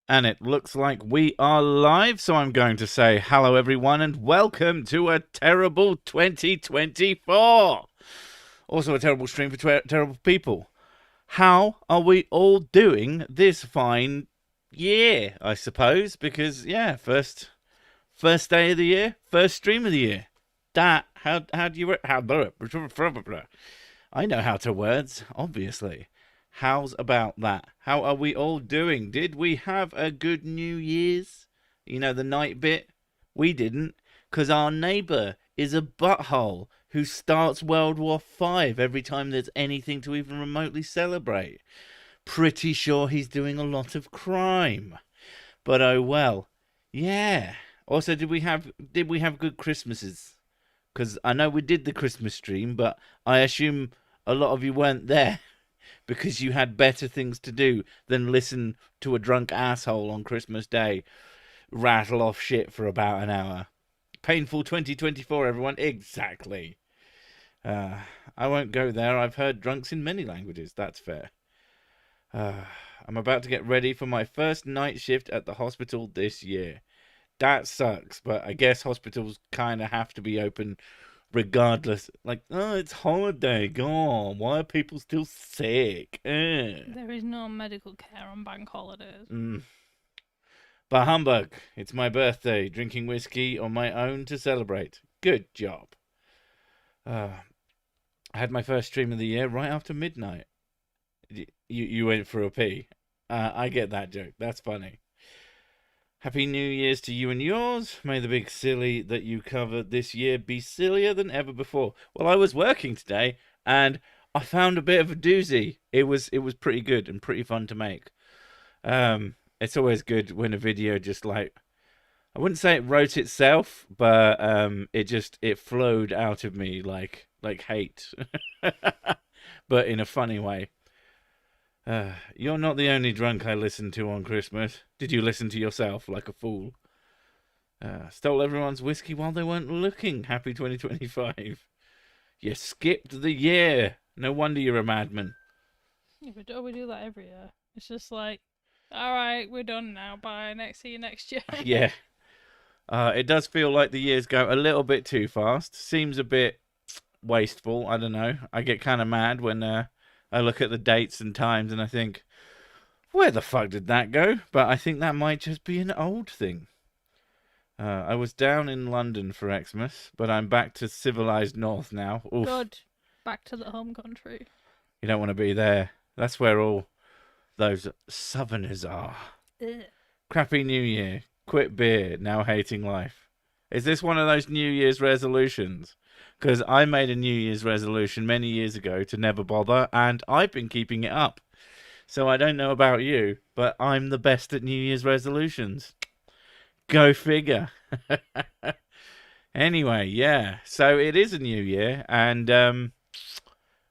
And it looks like we are live, so I'm going to say hello, everyone, and welcome to a terrible 2024. Also, a terrible stream for terrible people. How are we all doing this fine year, I suppose? Because, yeah, first day of the year, first stream of the year. How do you... I know how to words, obviously. How's about that? How are we all doing? Did we have a good New Year's? You know, the night bit? We didn't, because our neighbour is a butthole who starts World War V every time there's anything to even remotely celebrate. Pretty sure he's doing a lot of crime. But oh well. Yeah. Also, did we have good Christmases? Because I know we did the Christmas stream, but I assume a lot of you weren't there because you had better things to do than listen to a drunk asshole on Christmas Day rattle off shit for about an hour. Painful 2024, everyone. Exactly. Uh, I won't go there. I've heard drunks in many languages. That's fair. Uh, I'm about to get ready for my first night shift at the hospital this year. That sucks, but I guess hospitals kind of have to be open regardless. Like, oh, it's holiday. God, why are people still sick? There is no medical care on bank holidays. But humbug, it's my birthday. Drinking whiskey on my own to celebrate. Good job. I had my first stream of the year right after midnight. You went for a pee. I get that joke. That's funny. Happy New Year's to you and yours. May the big silly that you covered this year be sillier than ever before. Well, I was working today and I found a bit of a doozy. It was pretty good and pretty fun to make. It's always good when a video just like, I wouldn't say it wrote itself, but it flowed out of me like hate, but in a funny way. You're not the only drunk I listened to on Christmas. Did you listen to yourself like a fool? Stole everyone's whiskey while they weren't looking. Happy 2025. You skipped the year. No wonder you're a madman. Yeah, we do that every year. It's just like, all right, we're done now. Bye. See you next year. Yeah. It does feel like the years go a little bit too fast. Seems a bit wasteful. I don't know. I get kind of mad when I look at the dates and times and I think, where the fuck did that go? But I think that might just be an old thing. I was down in London for Xmas, but I'm back to civilized North now. Oof. Good. Back to the home country. You don't want to be there. That's where all those southerners are. Ugh. Crappy New Year. Quit beer. Now hating life. Is this one of those New Year's resolutions? Because I made a New Year's resolution many years ago to never bother, and I've been keeping it up. So I don't know about you, but I'm the best at New Year's resolutions. Go figure. Anyway, yeah. So it is a new year, and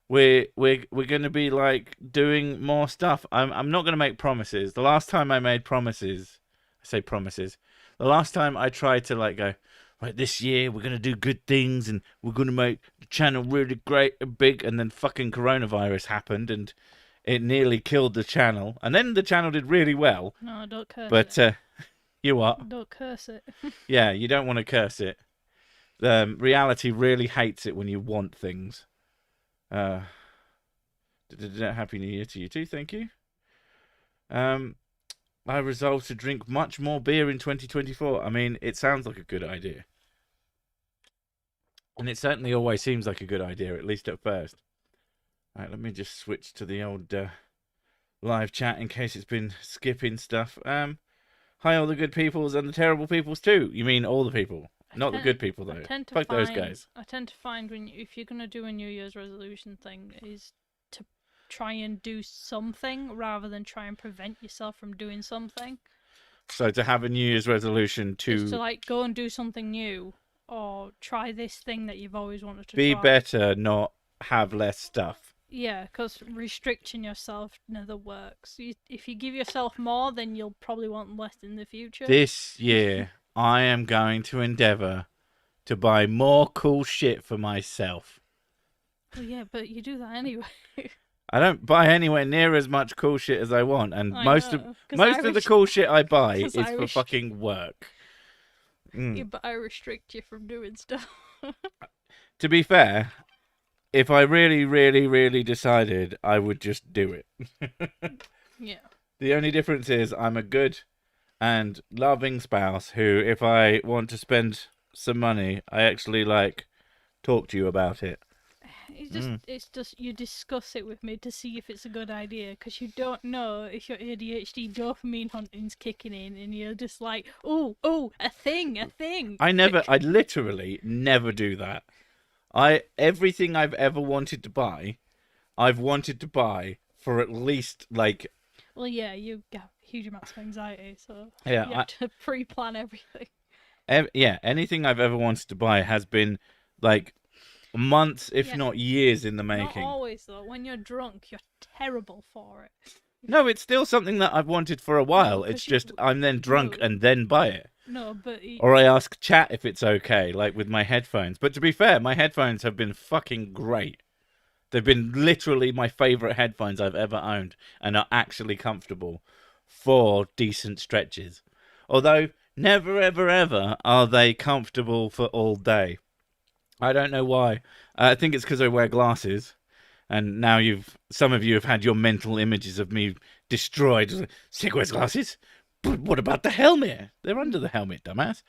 we're going to be like doing more stuff. I'm not going to make promises. The last time I made promises, I say promises. The last time I tried to like go, right, this year we're going to do good things and we're going to make the channel really great and big, and then fucking coronavirus happened and it nearly killed the channel. And then the channel did really well. No, don't curse But it. you what? Don't curse it. Yeah, you don't want to curse it. Reality really hates it when you want things. Uh, Happy New Year to you too. Thank you. I resolved to drink much more beer in 2024. I mean, it sounds like a good idea. And it certainly always seems like a good idea, at least at first. All right, let me just switch to the old live chat in case it's been skipping stuff. Hi, all the good peoples and the terrible peoples too. You mean all the people, not the good people though. Fuck those guys. I tend to find if you're gonna do a New Year's resolution thing, is to try and do something rather than try and prevent yourself from doing something. So to have a New Year's resolution Just to like go and do something new, or try this thing that you've always wanted to be try. better, not have less stuff. Yeah, because restricting yourself never works. If you give yourself more, then you'll probably want less in the future. This year, I am going to endeavour to buy more cool shit for myself. Well, yeah, but you do that anyway. I don't buy anywhere near as much cool shit as I want, and I most know, of the cool shit I buy is for Irish- fucking work. Yeah, but I restrict you from doing stuff. To be fair, if I really, really, really decided, I would just do it. Yeah. The only difference is I'm a good and loving spouse who, if I want to spend some money, I actually talk to you about it. It's just you discuss it with me to see if it's a good idea, because you don't know if your ADHD dopamine hunting's kicking in, and you're just like, oh, a thing. I literally never do that. Everything I've ever wanted to buy, I've wanted to buy for at least Well, yeah, you have huge amounts of anxiety, so yeah, you have to pre-plan everything. anything I've ever wanted to buy has been months, if not years, in the making. Not always though. When you're drunk, you're terrible for it. No, it's still something that I've wanted for a while. No, it's just I'm then drunk and then buy it. No, but or I ask chat if it's okay, like with my headphones. But to be fair, my headphones have been fucking great. They've been literally my favourite headphones I've ever owned, and are actually comfortable for decent stretches. Although, never ever ever are they comfortable for all day. I don't know why. I think it's because I wear glasses, and now some of you have had your mental images of me destroyed. SIC wears glasses? But what about the helmet? They're under the helmet, dumbass.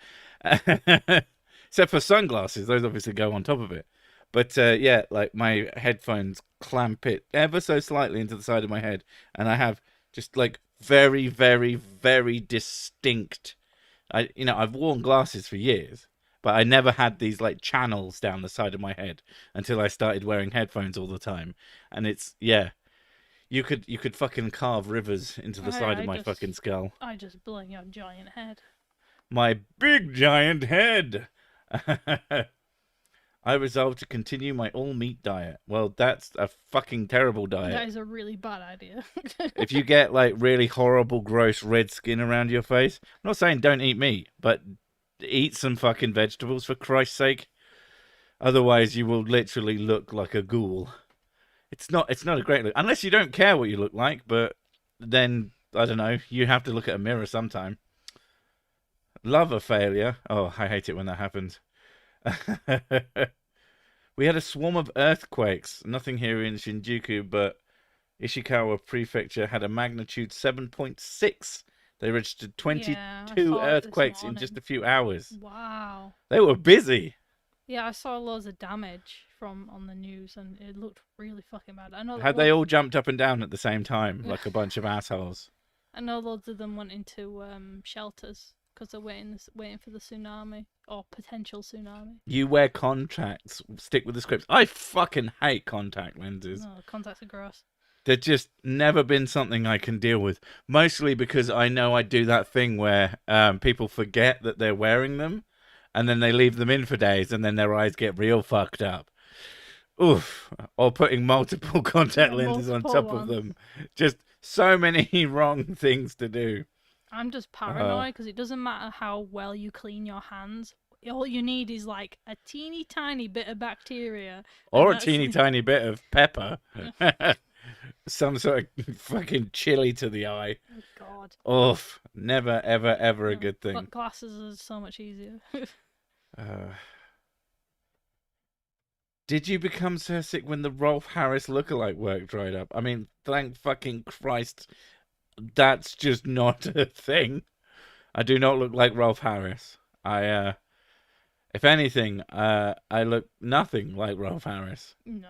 Except for sunglasses, those obviously go on top of it. But yeah, my headphones clamp it ever so slightly into the side of my head, and I have just very, very, very distinct. I've worn glasses for years, but I never had these channels down the side of my head until I started wearing headphones all the time. And it's you could fucking carve rivers into the side of my fucking skull. I just bling your giant head. My big giant head. I resolved to continue my all-meat diet. Well, that's a fucking terrible diet. That is a really bad idea. If you get really horrible, gross red skin around your face, I'm not saying don't eat meat, but eat some fucking vegetables for Christ's sake. Otherwise, you will literally look like a ghoul. It's not a great look, unless you don't care what you look like. But then I don't know. You have to look at a mirror sometime. Love a failure. Oh, I hate it when that happens. We had a swarm of earthquakes. Nothing here in Shinjuku, but Ishikawa Prefecture had a magnitude 7.6. They registered 22 earthquakes in just a few hours. Wow. They were busy. Yeah, I saw loads of damage on the news, and it looked really fucking bad. I know. Had they all jumped up and down at the same time, like a bunch of assholes? I know loads of them went into shelters because they're waiting for the tsunami or potential tsunami. You wear contacts. Stick with the scripts. I fucking hate contact lenses. No, contacts are gross. They've just never been something I can deal with. Mostly because I know I do that thing where people forget that they're wearing them, and then they leave them in for days, and then their eyes get real fucked up. Oof. Or putting multiple contact lenses on top of them. Just so many wrong things to do. I'm just paranoid because it doesn't matter how well you clean your hands. All you need is a teeny tiny bit of bacteria. Or a teeny tiny bit of pepper. Some sort of fucking chili to the eye. Oh, God. Oof. Never, ever, ever a good thing. But glasses are so much easier. Did you become so sick when the Rolf Harris lookalike work dried up? I mean, thank fucking Christ, that's just not a thing. I do not look like Rolf Harris. If anything, I look nothing like Rolf Harris. No.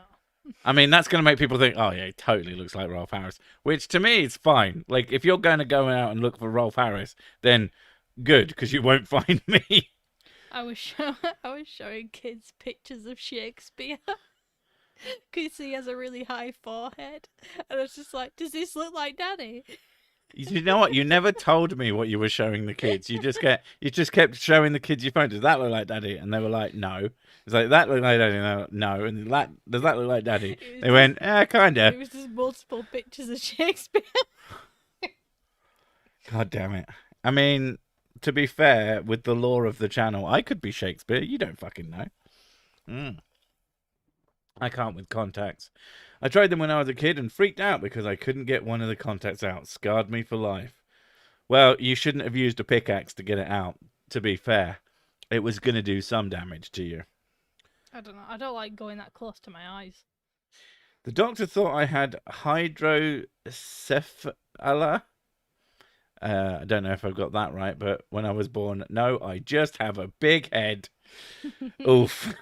I mean, that's going to make people think, oh, yeah, he totally looks like Rolf Harris. Which, to me, is fine. If you're going to go out and look for Rolf Harris, then good, because you won't find me. I was showing kids pictures of Shakespeare. Because he has a really high forehead. And I was just like, does this look like Daddy? You know what? You never told me what you were showing the kids. You just kept showing the kids your phone. Does that look like Daddy? And they were like, no. It's like, that look like Daddy? No. And does that look like Daddy? They went, kind of. It was just multiple pictures of Shakespeare. God damn it. I mean, to be fair, with the lore of the channel, I could be Shakespeare. You don't fucking know. I can't with contacts. I tried them when I was a kid and freaked out because I couldn't get one of the contacts out. Scarred me for life. Well, you shouldn't have used a pickaxe to get it out, to be fair. It was going to do some damage to you. I don't know. I don't like going that close to my eyes. The doctor thought I had hydrocephala. I don't know if I've got that right, but when I was born, no, I just have a big head. Oof.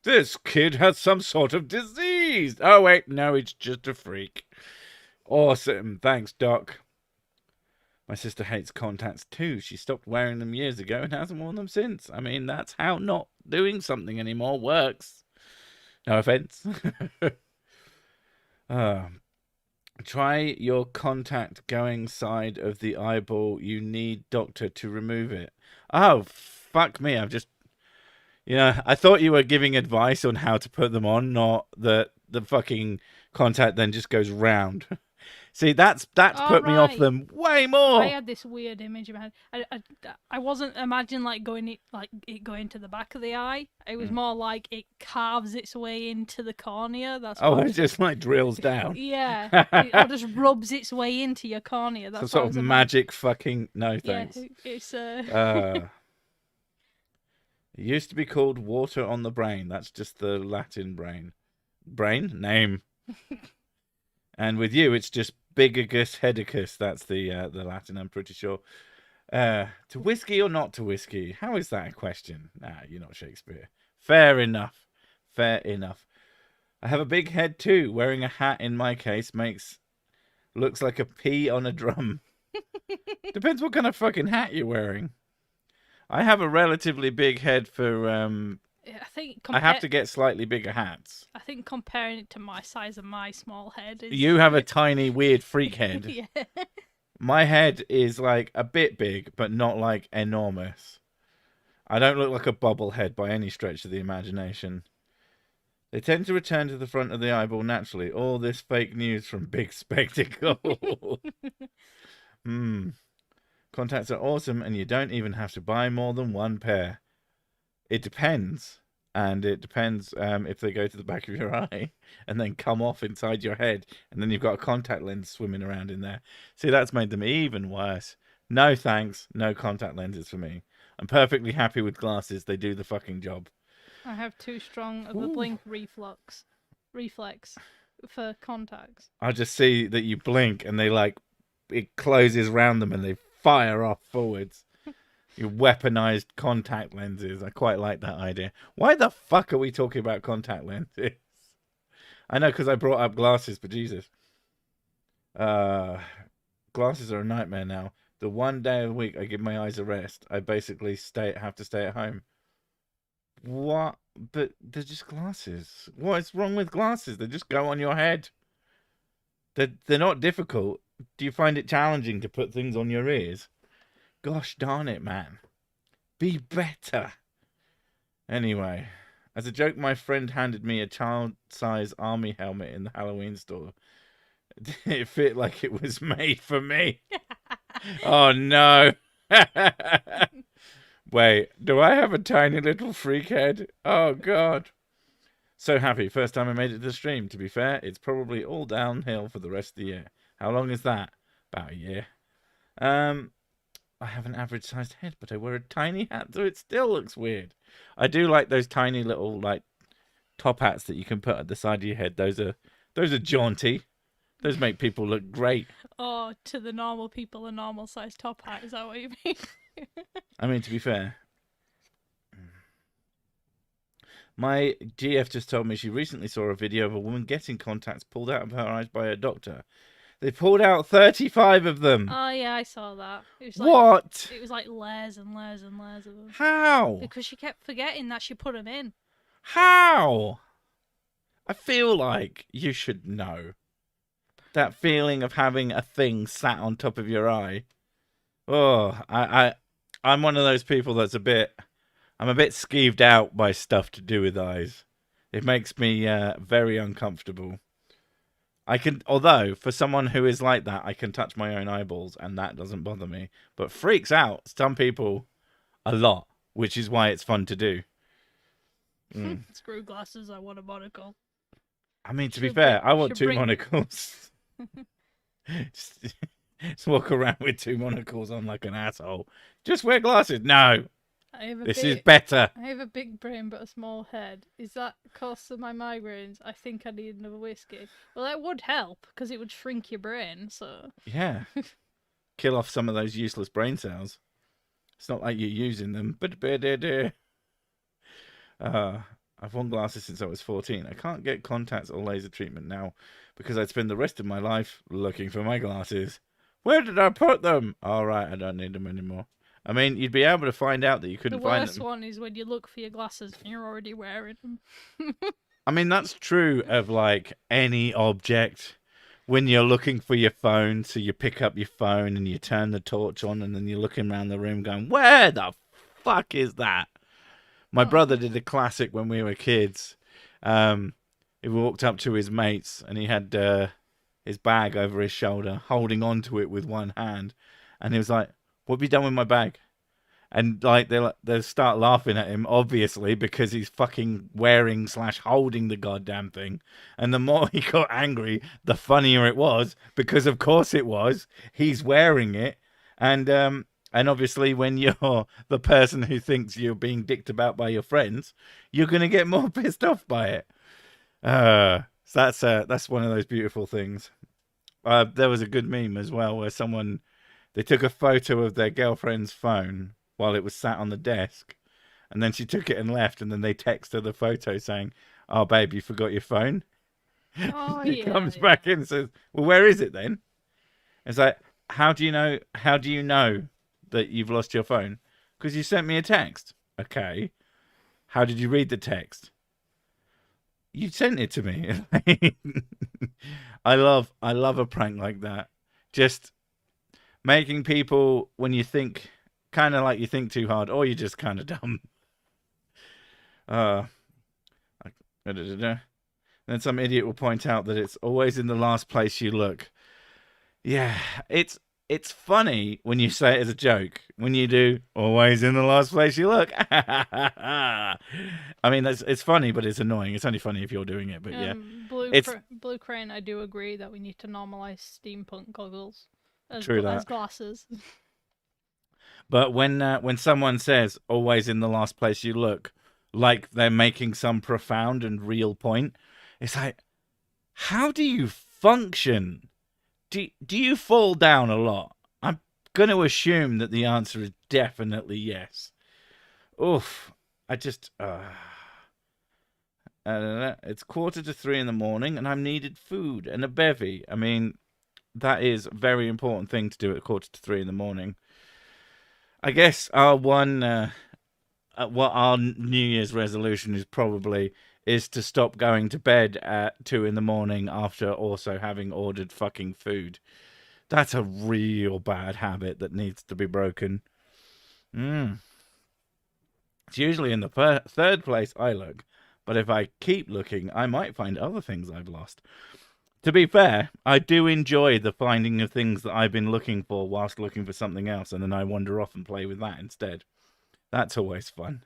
This kid has some sort of disease. Oh, wait, no, it's just a freak. Awesome. Thanks, Doc. My sister hates contacts too. She stopped wearing them years ago and hasn't worn them since. I mean, that's how not doing something anymore works. No offense. Try your contact going side of the eyeball. You need doctor to remove it. Oh, fuck me. I've just... I thought you were giving advice on how to put them on, not that the fucking contact then just goes round. See, that's put me off them way more. I had this weird image in my head. I wasn't imagining it going to the back of the eye. It was more like it carves its way into the cornea. That's it just like drills down. Yeah, it just rubs its way into your cornea. That's some sort of magic fucking no thanks. Yeah, it's It used to be called water on the brain. That's just the Latin brain. Brain name. And with you, it's just Bigagus hedicus. That's the Latin, I'm pretty sure. To whiskey or not to whiskey? How is that a question? Nah, you're not Shakespeare. Fair enough. Fair enough. I have a big head too. Wearing a hat in my case looks like a pea on a drum. Depends what kind of fucking hat you're wearing. I have a relatively big head for I have to get slightly bigger hats. I think comparing it to my size of my small head is... You have a tiny, weird freak head. Yeah. My head is like a bit big, but not like enormous. I don't look like a bobblehead by any stretch of the imagination. They tend to return to the front of the eyeball naturally. All this fake news from Big Spectacle. Contacts are awesome, and you don't even have to buy more than one pair. It depends. And it depends if they go to the back of your eye and then come off inside your head, and then you've got a contact lens swimming around in there. See, that's made them even worse. No thanks. No contact lenses for me. I'm perfectly happy with glasses. They do the fucking job. I have too strong of a blink reflex for contacts. I just see that you blink and it closes around them and they fire off forwards. Your weaponized contact lenses. I quite like that idea. Why the fuck are we talking about contact lenses? I know, because I brought up glasses, but Jesus. Glasses are a nightmare now. The one day a week I give my eyes a rest, I basically have to stay at home. What? But they're just glasses. What is wrong with glasses? They just go on your head. They're not difficult. Do you find it challenging to put things on your ears? Gosh darn it, man. Be better. Anyway, as a joke, my friend handed me a child-size army helmet in the Halloween store. It fit like it was made for me. Oh, no. Wait, do I have a tiny little freak head? Oh, God. So happy. First time I made it to the stream. To be fair, it's probably all downhill for the rest of the year. How long is that? About a year. I have an average sized head, but I wear a tiny hat, so it still looks weird. I do like those tiny little top hats that you can put at the side of your head. Those are jaunty. Those make people look great. Oh, to the normal people, a normal sized top hat. Is that what you mean? I mean, to be fair, my GF just told me she recently saw a video of a woman getting contacts pulled out of her eyes by her doctor. They pulled out 35 of them. Oh, yeah, I saw that. It was what? It was like layers and layers and layers of them. How? Because she kept forgetting that she put them in. How? I feel like you should know. That feeling of having a thing sat on top of your eye. Oh, I'm one of those people that's I'm a bit skeeved out by stuff to do with eyes. It makes me very uncomfortable. Although for someone who is like that, I can touch my own eyeballs and that doesn't bother me. But freaks out some people a lot, which is why it's fun to do. Screw glasses, I want a monocle. I mean, to be fair, I want two monocles. Just walk around with two monocles on like an asshole. Just wear glasses. No. This is better. I have a big brain but a small head. Is that cause of my migraines? I think I need another whiskey. Well, that would help because it would shrink your brain. So yeah, kill off some of those useless brain cells. It's not like you're using them. I've worn glasses since I was 14. I can't get contacts or laser treatment now because I'd spend the rest of my life looking for my glasses. Where did I put them? All right, I don't need them anymore. I mean, you'd be able to find out that you couldn't find them. The worst one is when you look for your glasses and you're already wearing them. I mean, that's true of like any object. When you're looking for your phone, so you pick up your phone and you turn the torch on and then you're looking around the room going, where the fuck is that? My brother did a classic when we were kids. He walked up to his mates and he had his bag over his shoulder, holding onto it with one hand. And he was like, what have you done with my bag? And like they'll start laughing at him, obviously, because he's fucking wearing / holding the goddamn thing. And the more he got angry, the funnier it was, because of course it was. He's wearing it. And obviously when you're the person who thinks you're being dicked about by your friends, you're going to get more pissed off by it. So that's one of those beautiful things. There was a good meme as well where they took a photo of their girlfriend's phone while it was sat on the desk, and then she took it and left, and then they text her the photo saying, oh, babe, you forgot your phone? Oh, he comes back in and says, well, where is it then? It's like, how do you know that you've lost your phone? Because you sent me a text. Okay. How did you read the text? You sent it to me. I love a prank like that. Just making people, when you think, kind of like you think too hard, or you're just kind of dumb. Then some idiot will point out that it's always in the last place you look. Yeah, it's funny when you say it as a joke. When you do, always in the last place you look. I mean, it's funny, but it's annoying. It's only funny if you're doing it, but yeah. Blue Crane, I do agree that we need to normalize steampunk goggles as glasses. But when someone says, always in the last place you look, like they're making some profound and real point, it's like, how do you function? Do you fall down a lot? I'm going to assume that the answer is definitely yes. Oof. I don't know. It's 2:45 in the morning and I'm needed food and a bevy. I mean, that is a very important thing to do at 2:45 in the morning. I guess our New Year's resolution is to stop going to bed at 2 in the morning after also having ordered fucking food. That's a real bad habit that needs to be broken. It's usually in the third place I look, but if I keep looking, I might find other things I've lost. To be fair, I do enjoy the finding of things that I've been looking for whilst looking for something else, and then I wander off and play with that instead. That's always fun.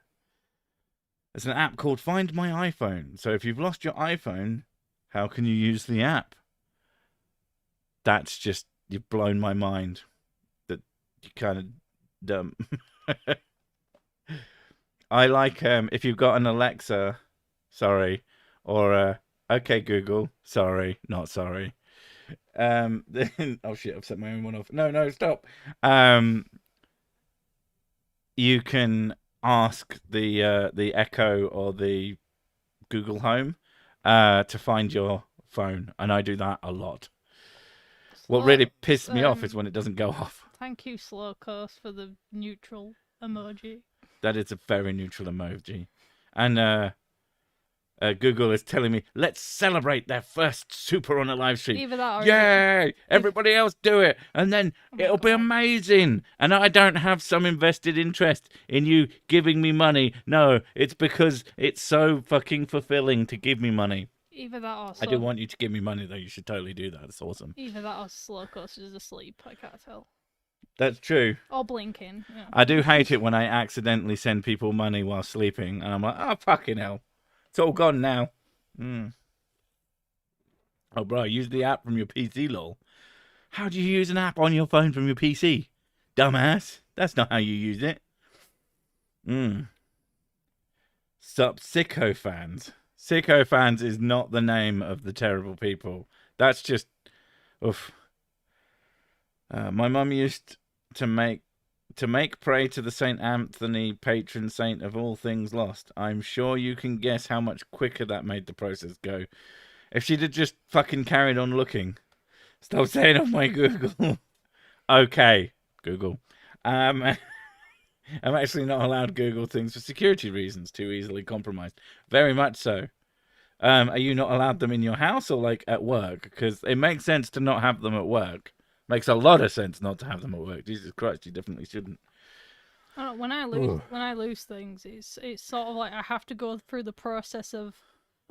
There's an app called Find My iPhone. So if you've lost your iPhone, how can you use the app? That's just, you've blown my mind. That you're kind of dumb. I like if you've got an Alexa, sorry, or okay Google, sorry, not sorry. Then oh shit, I've set my own one off. No, stop. You can ask the Echo or the Google Home to find your phone, and I do that a lot. What really pissed me off is when it doesn't go off. Thank you, Slow Coast, for the neutral emoji. That is a very neutral emoji. And Google is telling me, let's celebrate their first super on a live stream. Either that or yay! Everybody else do it. And then it'll be amazing. And I don't have some invested interest in you giving me money. No, it's because it's so fucking fulfilling to give me money. Either that or I do want you to give me money, though. You should totally do that. It's awesome. Either that or Slow Coast is asleep. I can't tell. That's true. Or blinking. Yeah. I do hate it when I accidentally send people money while sleeping. And I'm like, oh, fucking hell. It's all gone now. Mm. Oh, bro, use the app from your PC, lol. How do you use an app on your phone from your PC? Dumbass. That's not how you use it. Sup, sycophants. Sycophants is not the name of the terrible people. That's just... Oof. My mum used to make pray to the Saint Anthony, patron saint of all things lost. I'm sure you can guess how much quicker that made the process go. If she'd have just fucking carried on looking. Stop saying on my Google. Okay, Google. I'm actually not allowed Google things for security reasons, too easily compromised. Very much so. Are you not allowed them in your house or like at work? Because it makes sense to not have them at work. Makes a lot of sense not to have them at work. Jesus Christ, you definitely shouldn't. When I lose things, it's sort of like I have to go through the process of,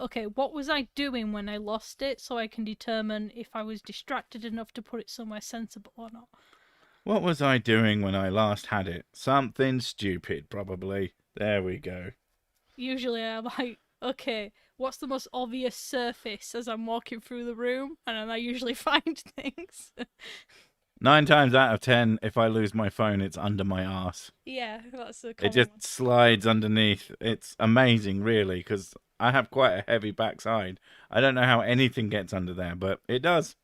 okay, what was I doing when I lost it, so I can determine if I was distracted enough to put it somewhere sensible or not. What was I doing when I last had it? Something stupid, probably. There we go. Usually I'm like, okay, what's the most obvious surface as I'm walking through the room? And then I usually find things. 9 times out of 10, if I lose my phone, it's under my arse. Yeah, that's a common It just one. slides underneath. It's amazing, really, because I have quite a heavy backside. I don't know how anything gets under there, but it does.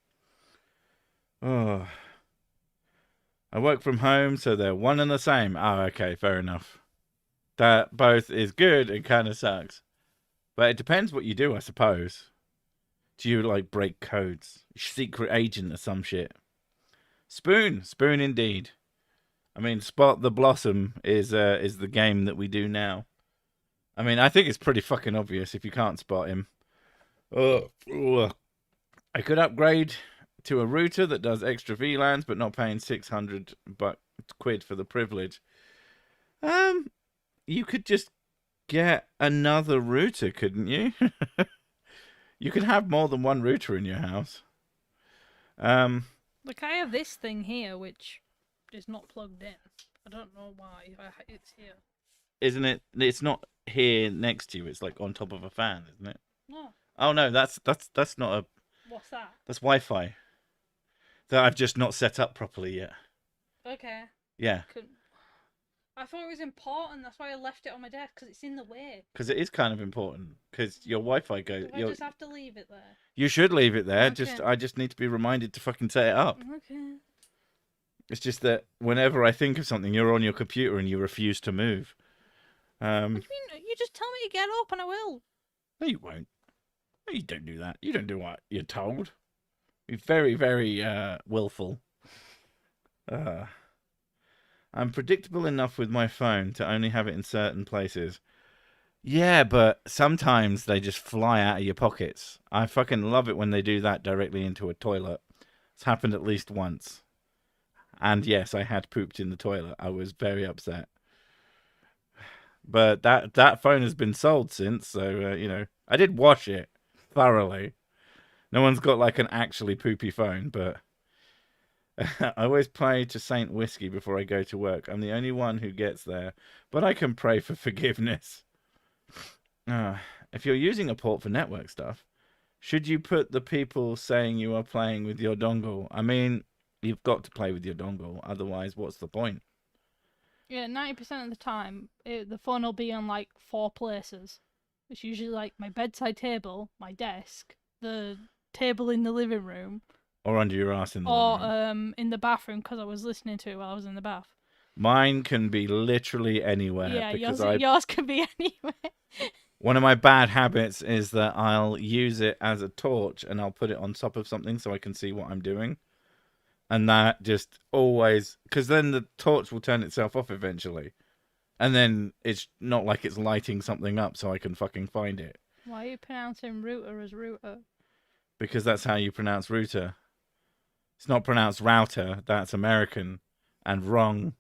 Oh. I work from home, so they're one and the same. Oh, okay, fair enough. That both is good and kind of sucks. But it depends what you do, I suppose. Do you, like, break codes? Secret agent or some shit? Spoon indeed. I mean, Spot the Blossom is the game that we do now. I mean, I think it's pretty fucking obvious if you can't spot him. I could upgrade to a router that does extra VLANs, but not paying 600 quid for the privilege. You could just get another router, couldn't you? You could have more than one router in your house. Like, I have this thing here, which is not plugged in. I don't know why it's here. Isn't it? It's not here next to you. It's like on top of a fan, isn't it? No. Oh no, that's not a. What's that? That's Wi-Fi. That I've just not set up properly yet. Okay. Yeah. I thought it was important. That's why I left it on my desk, because it's in the way. Because it is kind of important. Because your Wi-Fi goes. I just have to leave it there. You should leave it there. Okay. I just need to be reminded to fucking set it up. Okay. It's just that whenever I think of something, you're on your computer and you refuse to move. What do you mean? You just tell me to get up and I will. No, you won't. No, you don't do that. You don't do what you're told. You're very, very willful. I'm predictable enough with my phone to only have it in certain places. Yeah, but sometimes they just fly out of your pockets. I fucking love it when they do that directly into a toilet. It's happened at least once. And yes, I had pooped in the toilet. I was very upset. But that phone has been sold since, so, I did wash it thoroughly. No one's got, like, an actually poopy phone, but I always pray to Saint Whiskey before I go to work. I'm the only one who gets there, but I can pray for forgiveness. If you're using a port for network stuff, should you put the people saying you are playing with your dongle? I mean, you've got to play with your dongle, otherwise what's the point? Yeah, 90% of the time, the phone will be on, like, 4 places. It's usually, like, my bedside table, my desk, the table in the living room. Or under your ass in the living room. Or in the bathroom, because I was listening to it while I was in the bath. Mine can be literally anywhere. Yeah, yours can be anywhere. One of my bad habits is that I'll use it as a torch and I'll put it on top of something so I can see what I'm doing. And that just always... Because then the torch will turn itself off eventually. And then it's not like it's lighting something up so I can fucking find it. Why are you pronouncing router as router? Because that's how you pronounce router. It's not pronounced router. That's American. And wrong.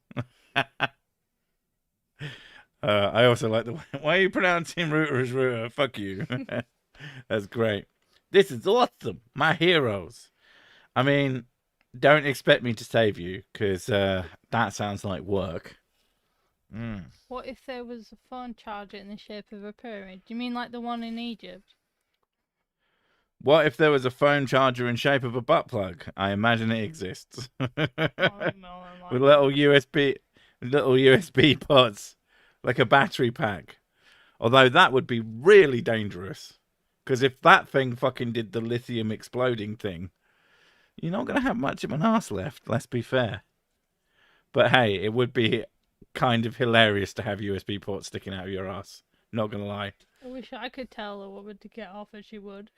I also like the... Why are you pronouncing router as router? Fuck you. That's great. This is awesome. My heroes. I mean... Don't expect me to save you, because that sounds like work. Mm. What if there was a phone charger in the shape of a pyramid? Do you mean like the one in Egypt? What if there was a phone charger in shape of a butt plug? I imagine it exists. Oh, no, With like little USB ports, like a battery pack. Although that would be really dangerous. Because if that thing fucking did the lithium exploding thing, you're not going to have much of an arse left, let's be fair. But hey, it would be kind of hilarious to have USB ports sticking out of your ass. Not going to lie. I wish I could tell a woman to get off as she would.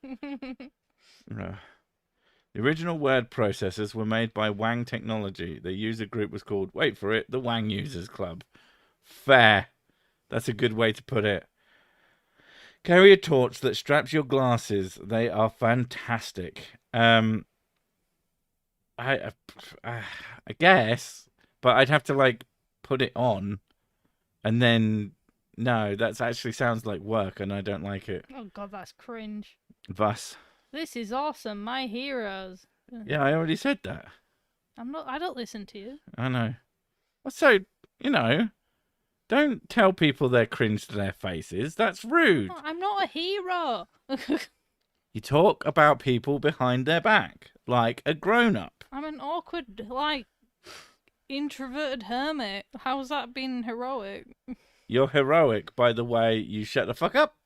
The original word processors were made by Wang Technology. The user group was called, wait for it, the Wang Users Club. Fair. That's a good way to put it. Carry a torch that straps your glasses. They are fantastic. I guess, but I'd have to like put it on, and then no, that actually sounds like work, and I don't like it. Oh god, that's cringe. Thus, This is awesome, my heroes. yeah, I already said that. I don't listen to you. I know. So, don't tell people they're cringe to their faces. That's rude. I'm not a hero. You talk about people behind their back like a grown-up. I'm an awkward, like, introverted hermit. How's that been heroic? You're heroic by the way you shut the fuck up.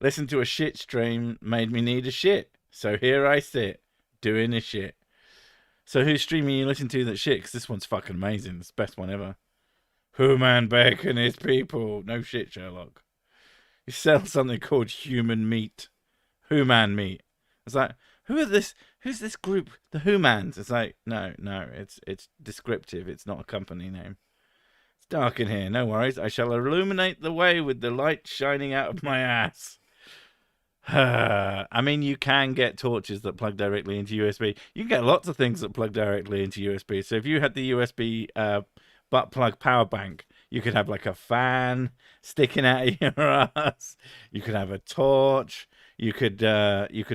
Listen to a shit stream made me need a shit. So here I sit, doing a shit. So whose stream are you listening to that shit? Because this one's fucking amazing. It's the best one ever. Human bacon is people. No shit, Sherlock. You sell something called human meat. Human meat. It's like, who's this group? The Humans. It's like, no, it's descriptive. It's not a company name. It's dark in here. No worries. I shall illuminate the way with the light shining out of my ass. I mean, you can get torches that plug directly into USB. You can get lots of things that plug directly into USB. So if you had the USB butt plug power bank, you could have like a fan sticking out of your ass. You could have a torch. You could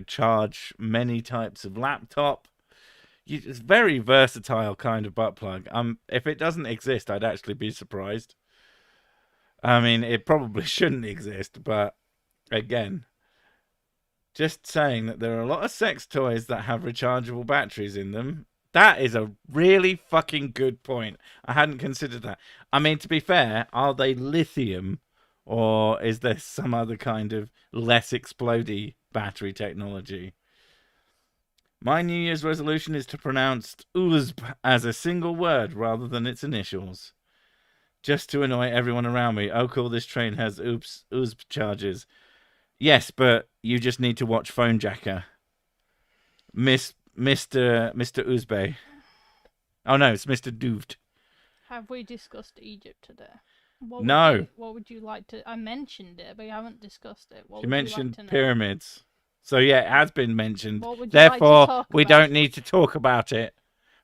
charge many types of laptop. It's a very versatile kind of butt plug. If it doesn't exist, I'd actually be surprised. I mean, it probably shouldn't exist, but again, just saying that there are a lot of sex toys that have rechargeable batteries in them. That is a really fucking good point. I hadn't considered that. I mean, to be fair, are they lithium or is there some other kind of less explodey battery technology? My New Year's resolution is to pronounce USB as a single word rather than its initials. Just to annoy everyone around me. Oh, cool, this train has USB charges. Yes, but you just need to watch Phone Jacker. Mr. Uzbey. Oh no, it's Mr. Dooved. Have we discussed Egypt today? No. What would you like to... I mentioned it, but you haven't discussed it. You mentioned pyramids. So yeah, it has been mentioned. Therefore, we don't need to talk about it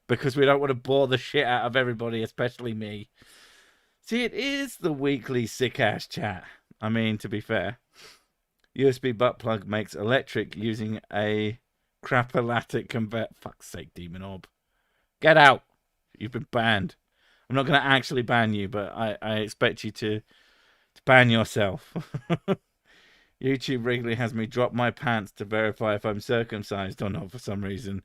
because we don't want to bore the shit out of everybody, especially me. See, it is the weekly sick-ass chat. I mean, to be fair. USB butt plug makes electric using a crapolatic convert. Fuck's sake, Demon Orb. Get out. You've been banned. I'm not going to actually ban you, but I expect you to ban yourself. YouTube regularly has me drop my pants to verify if I'm circumcised or not for some reason.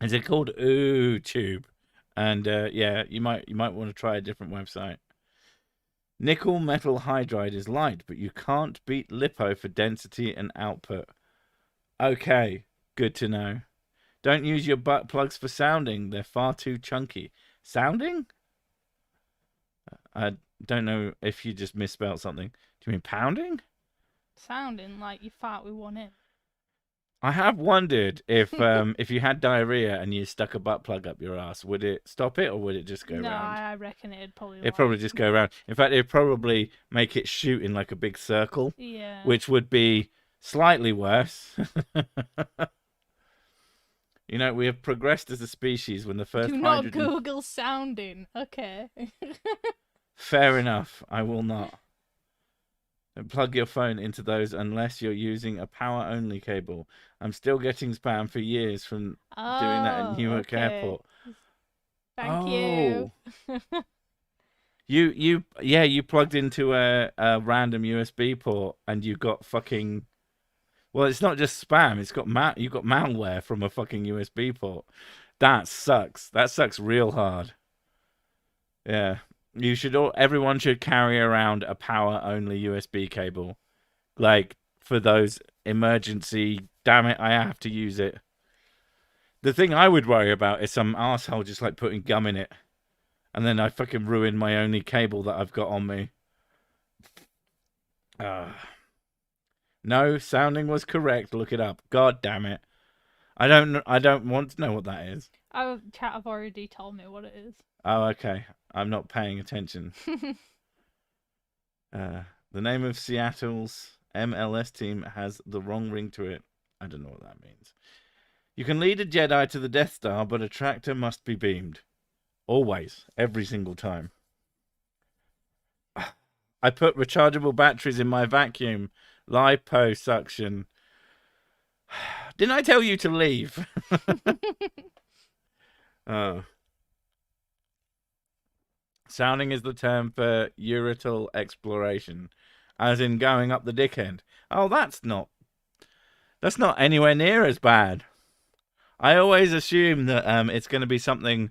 Is it called YouTube? And yeah, you might want to try a different website. Nickel metal hydride is light, but you can't beat lipo for density and output. Okay, good to know. Don't use your butt plugs for sounding. They're far too chunky. Sounding? I don't know if you just misspelled something. Do you mean pounding? Sounding like you fart with one in. I have wondered if you had diarrhea and you stuck a butt plug up your ass, would it stop it or would it just go round? No, I reckon it'd probably. It'd probably just go round. In fact, it'd probably make it shoot in like a big circle. Yeah. Which would be slightly worse. You know, we have progressed as a species when the first Do not Google sounding. Okay. Fair enough. I will not. Don't plug your phone into those unless you're using a power-only cable. I'm still getting spam for years from doing that at Newark Airport. Thank you. Oh, you plugged into a random USB port and you got fucking. Well, it's not just spam. It's got you got malware from a fucking USB port. That sucks. That sucks real hard. Yeah. Everyone should carry around a power only USB cable. Like for those emergency, damn it, I have to use it. The thing I would worry about is some asshole just like putting gum in it. And then I fucking ruin my only cable that I've got on me. No, sounding was correct. Look it up. God damn it. I don't want to know what that is. Chat have already told me what it is. Oh, okay. I'm not paying attention. The name of Seattle's MLS team has the wrong ring to it. I don't know what that means. You can lead a Jedi to the Death Star, but a tractor must be beamed. Always. Every single time. I put rechargeable batteries in my vacuum. Liposuction. Didn't I tell you to leave? Oh. Sounding is the term for uretal exploration, as in going up the dick end. Oh, that's not anywhere near as bad. I always assume that it's going to be something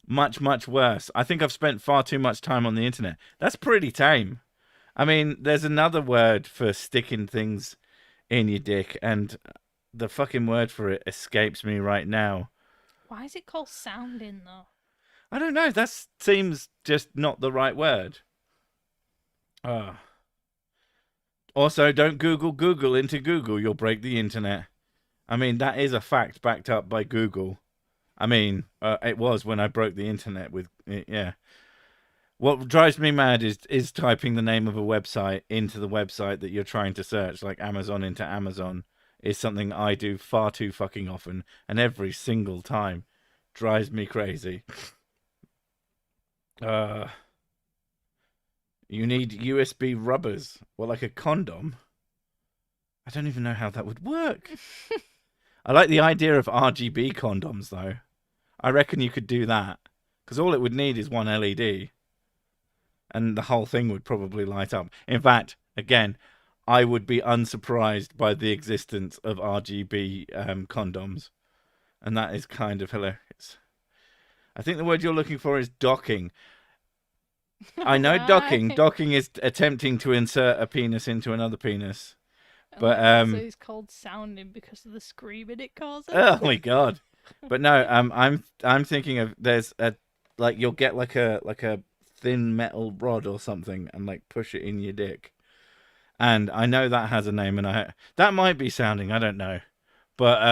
much, much worse. I think I've spent far too much time on the internet. That's pretty tame. I mean, there's another word for sticking things in your dick, and the fucking word for it escapes me right now. Why is it called sounding, though? I don't know. That seems just not the right word. Also, don't Google into Google. You'll break the internet. I mean, that is a fact backed up by Google. I mean, it was when I broke the internet with... Yeah. What drives me mad is typing the name of a website into the website that you're trying to search, like Amazon into Amazon, is something I do far too fucking often, and every single time drives me crazy. You need USB rubbers, or like a condom. I don't even know how that would work. I like the idea of RGB condoms, though. I reckon you could do that, because all it would need is one LED, and the whole thing would probably light up. In fact, again, I would be unsurprised by the existence of RGB condoms, and that is kind of hilarious. I think the word you're looking for is docking. I know docking. Docking is attempting to insert a penis into another penis. But so it's called sounding because of the screaming it causes. Oh my god! But no, I'm thinking of there's a like you'll get like a thin metal rod or something and like push it in your dick, and I know that has a name, and that might be sounding. I don't know, but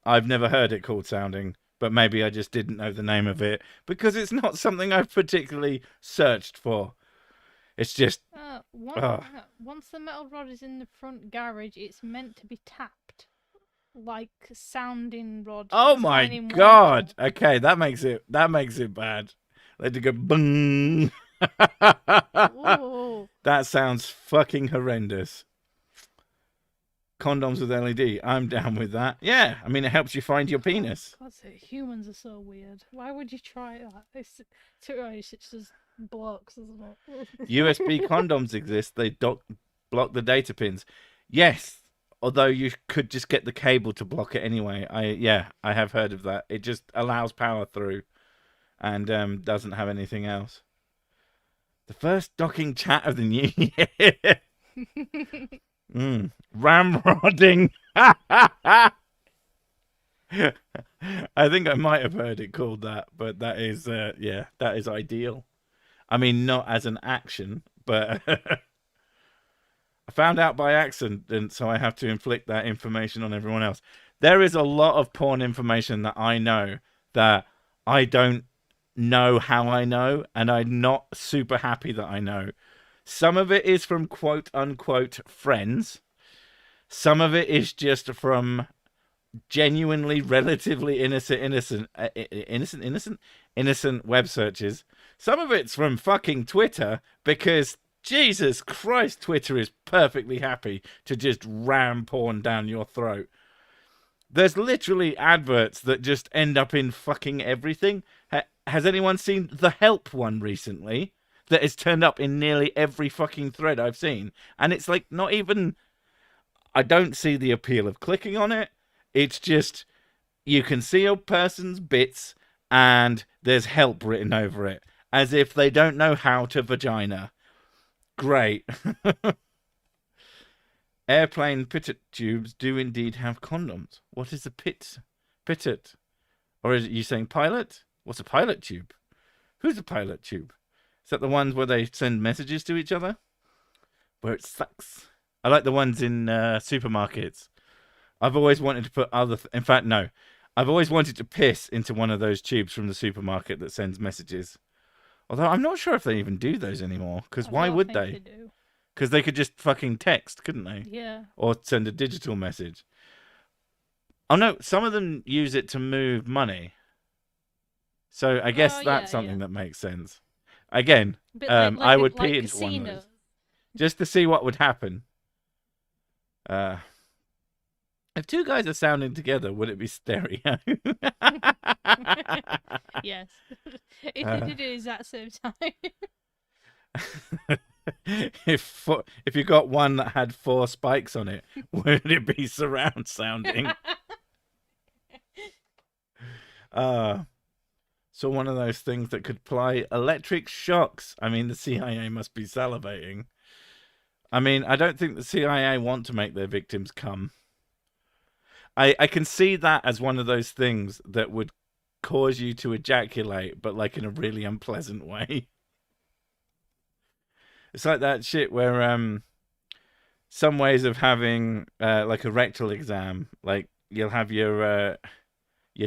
I've never heard it called sounding. But maybe I just didn't know the name of it because it's not something I've particularly searched for. It's just... Once the metal rod is in the front garage, it's meant to be tapped. Like a sounding rod. Oh my god! Okay, that makes it bad. Let it go bung. That sounds fucking horrendous. Condoms with LED. I'm down with that. Yeah, I mean, it helps you find your penis. God, humans are so weird. Why would you try that? It's just blocks, isn't it? USB condoms exist. They block the data pins. Yes, although you could just get the cable to block it anyway. I have heard of that. It just allows power through and doesn't have anything else. The first docking chat of the new year. Ramrodding. I think I might have heard it called that, but that is that is ideal. I mean, not as an action, but I found out by accident, so I have to inflict that information on everyone else. There is a lot of porn information that I know that I don't know how I know, and I'm not super happy that I know. Some of it is from quote-unquote friends. Some of it is just from genuinely relatively innocent web searches. Some of it's from fucking Twitter, because Jesus Christ, Twitter is perfectly happy to just ram porn down your throat. There's literally adverts that just end up in fucking everything. Has anyone seen the help one recently? That has turned up in nearly every fucking thread I've seen. And it's like not even... I don't see the appeal of clicking on it. It's just you can see a person's bits and there's help written over it. As if they don't know how to vagina. Great. Airplane pittet tubes do indeed have condoms. What is a pittet? Or is it you saying pilot? What's a pilot tube? Who's a pilot tube? Is that the ones where they send messages to each other? Where it sucks. I like the ones in supermarkets. I've always wanted to put other... in fact, no. I've always wanted to piss into one of those tubes from the supermarket that sends messages. Although I'm not sure if they even do those anymore. Because why would they? Because they could just fucking text, couldn't they? Yeah. Or send a digital message. Oh no, some of them use it to move money. So I guess that's something that makes sense. Again, I would pee into one of those. Just to see what would happen. If two guys are sounding together, would it be stereo? Yes. If they did it at the exact same time. If you got one that had 4 spikes on it, would it be surround sounding? So one of those things that could apply electric shocks. I mean, the CIA must be salivating. I mean, I don't think the CIA want to make their victims come. I can see that as one of those things that would cause you to ejaculate, but like in a really unpleasant way. It's like that shit where some ways of having like a rectal exam, like you'll have your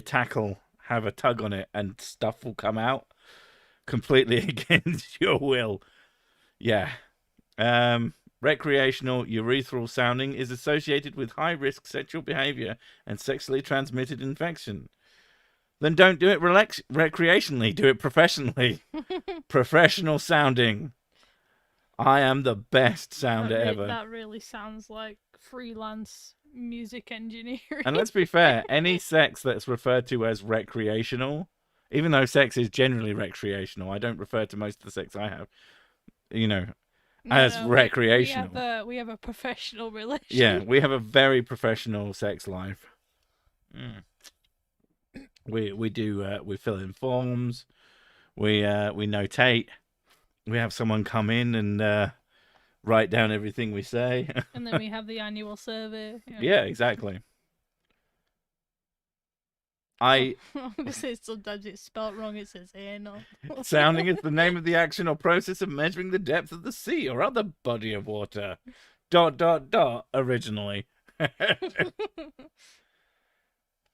tackle have a tug on it and stuff will come out completely against your will. Yeah. Recreational urethral sounding is associated with high-risk sexual behavior and sexually transmitted infection. Then don't do it recreationally. Do it professionally. Professional sounding. I am the best sounder ever. That really sounds like freelance music engineering. And let's be fair, any sex that's referred to as recreational, even though sex is generally recreational, I don't refer to most of the sex I have, as recreational. We have a professional relationship. Yeah, we have a very professional sex life. We do we fill in forms, we notate, we have someone come in and write down everything we say. And then we have the annual survey. Yeah, exactly. Obviously, sometimes it's spelt wrong. It says anal. Sounding is the name of the action or process of measuring the depth of the sea or other body of water. ... Originally.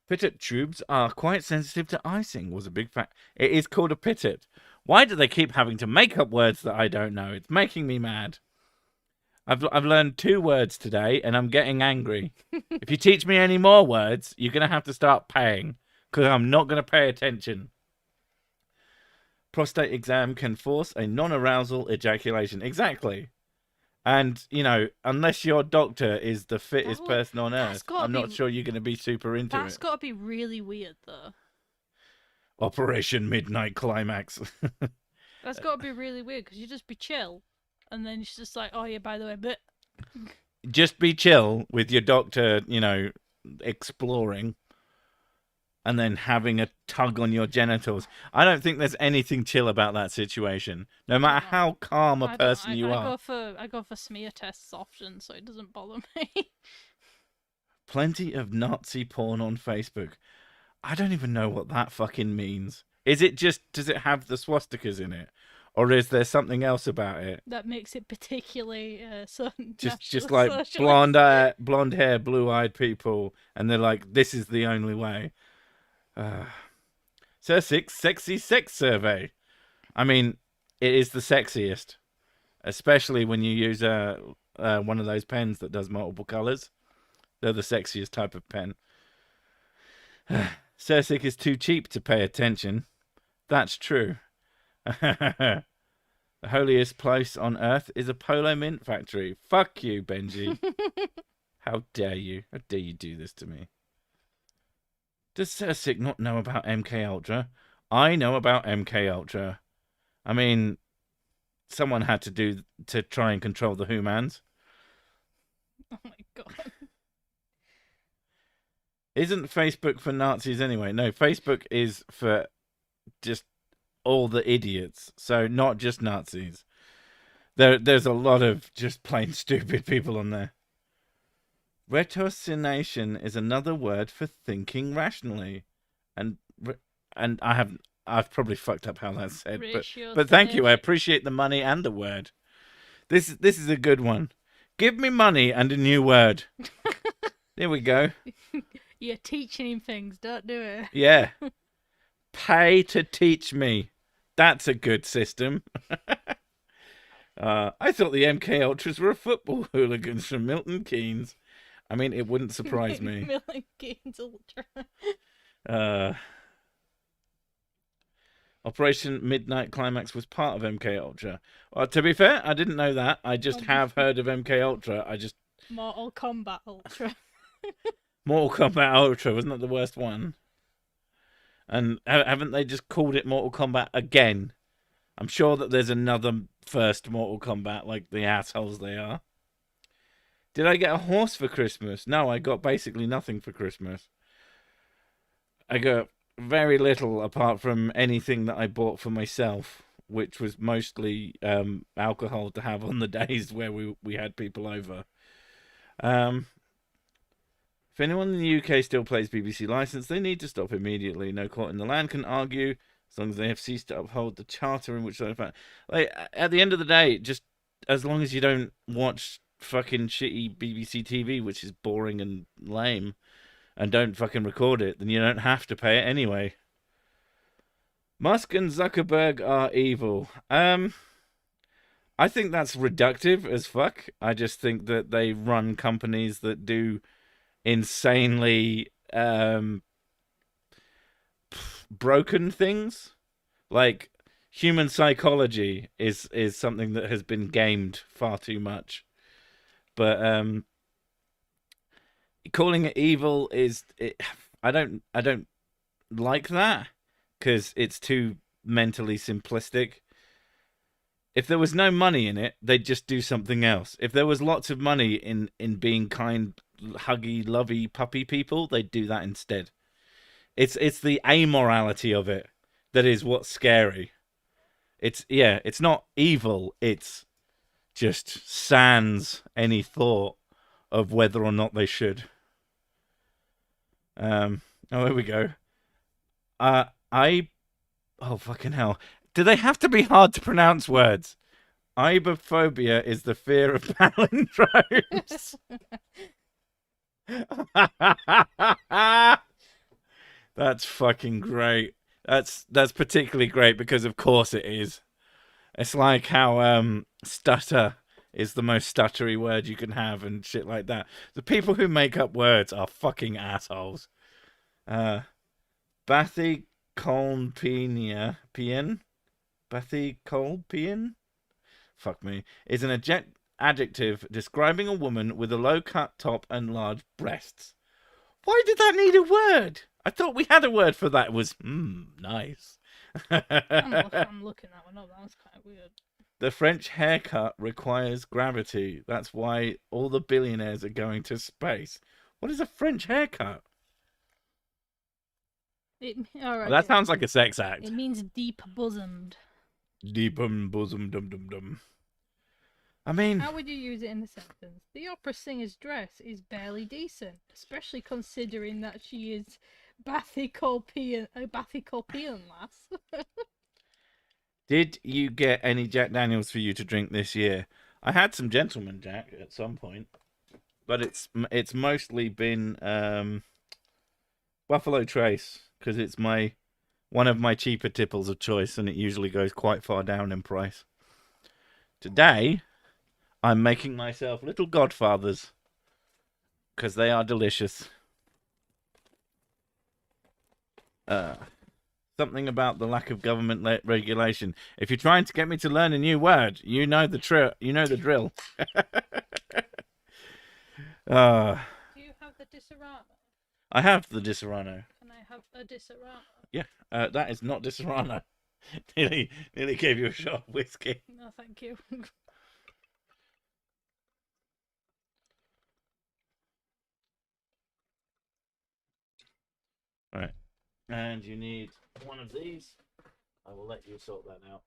Pittet tubes are quite sensitive to icing, was a big fact. It is called a pittet. Why do they keep having to make up words that I don't know? It's making me mad. I've learned 2 words today, and I'm getting angry. If you teach me any more words, you're going to have to start paying, because I'm not going to pay attention. Prostate exam can force a non-arousal ejaculation. Exactly. And, unless your doctor is the fittest person on earth, I'm not sure you're going to be super into it. That's got to be really weird, though. Operation Midnight Climax. That's got to be really weird, because you just be chill, and then it's just like, oh yeah, by the way, but... Just be chill with your doctor, exploring, and then having a tug on your genitals. I don't think there's anything chill about that situation, no matter how calm a person you are. I go for smear tests often, so it doesn't bother me. Plenty of Nazi porn on Facebook. I don't even know what that fucking means. Does it have the swastikas in it? Or is there something else about it? That makes it particularly just like blonde hair, blue-eyed people, and they're like, this is the only way. SIC sexy sex survey. I mean, it is the sexiest, especially when you use one of those pens that does multiple colors. They're the sexiest type of pen. SIC is too cheap to pay attention. That's true. The holiest place on earth is a polo mint factory. Fuck you, Benji. How dare you? How dare you do this to me? Does SIC not know about MK Ultra? I know about MK Ultra. I mean, someone had to try and control the humans. Oh my god. Isn't Facebook for Nazis anyway? No, Facebook is for just all the idiots. So not just Nazis. There's a lot of just plain stupid people on there. Ratiocination is another word for thinking rationally, and I've probably fucked up how that's said, but thank you. I appreciate the money and the word. This is a good one. Give me money and a new word. There we go. You're teaching him things. Don't do it. Yeah. Pay to teach me. That's a good system. I thought the MK Ultras were football hooligans from Milton Keynes. I mean, it wouldn't surprise me. Milton Keynes Ultra. Operation Midnight Climax was part of MK Ultra. Well, to be fair, I didn't know that. I just have heard of MK Ultra. Mortal Kombat Ultra. Mortal Kombat Ultra, wasn't that the worst one? And haven't they just called it Mortal Kombat again? I'm sure that there's another first Mortal Kombat, like the assholes they are. Did I get a horse for Christmas? No, I got basically nothing for Christmas. I got very little apart from anything that I bought for myself, which was mostly alcohol to have on the days where we had people over. If anyone in the UK still plays BBC licence, they need to stop immediately. No court in the land can argue, as long as they have ceased to uphold the charter in which they found. Like, at the end of the day, just as long as you don't watch fucking shitty BBC TV, which is boring and lame, and don't fucking record it, then you don't have to pay it anyway. Musk and Zuckerberg are evil. I think that's reductive as fuck. I just think that they run companies that do insanely broken things. Like, human psychology is something that has been gamed far too much. But calling it evil I don't like that, because it's too mentally simplistic. If there was no money in it, they'd just do something else. If there was lots of money in being kind, huggy, lovey, puppy people, they'd do that instead. It's the amorality of it that is what's scary. It's not evil. It's just sans any thought of whether or not they should. Oh, here we go. Oh, fucking hell. Do they have to be hard to pronounce words? Ibophobia is the fear of palindromes. That's fucking great. That's particularly great because of course it is. It's like how stutter is the most stuttery word you can have and shit like that. The people who make up words are fucking assholes. Bathycolpenia fuck me, is an adjective describing a woman with a low-cut top and large breasts. Why did that need a word? I thought we had a word for that. It was, nice. I'm looking that one up. That was kind of weird. The French haircut requires gravity. That's why all the billionaires are going to space. What is a French haircut? Well, that sounds like a sex act. It means deep-bosomed. Deep-bosomed, dum-dum-dum. I mean, how would you use it in the sentence? The opera singer's dress is barely decent, especially considering that she is a Bathycolpian lass. Did you get any Jack Daniels for you to drink this year? I had some Gentleman Jack at some point, but it's mostly been Buffalo Trace, because it's one of my cheaper tipples of choice, and it usually goes quite far down in price. Today, I'm making myself little Godfathers, because they are delicious. Something about the lack of government regulation. If you're trying to get me to learn a new word, you know the drill. Do you have the Disaronno? I have the Disaronno. Can I have a Disaronno? Yeah, that is not Disaronno. nearly gave you a shot of whiskey. No, thank you. All right, and you need one of these. I will let you sort that out.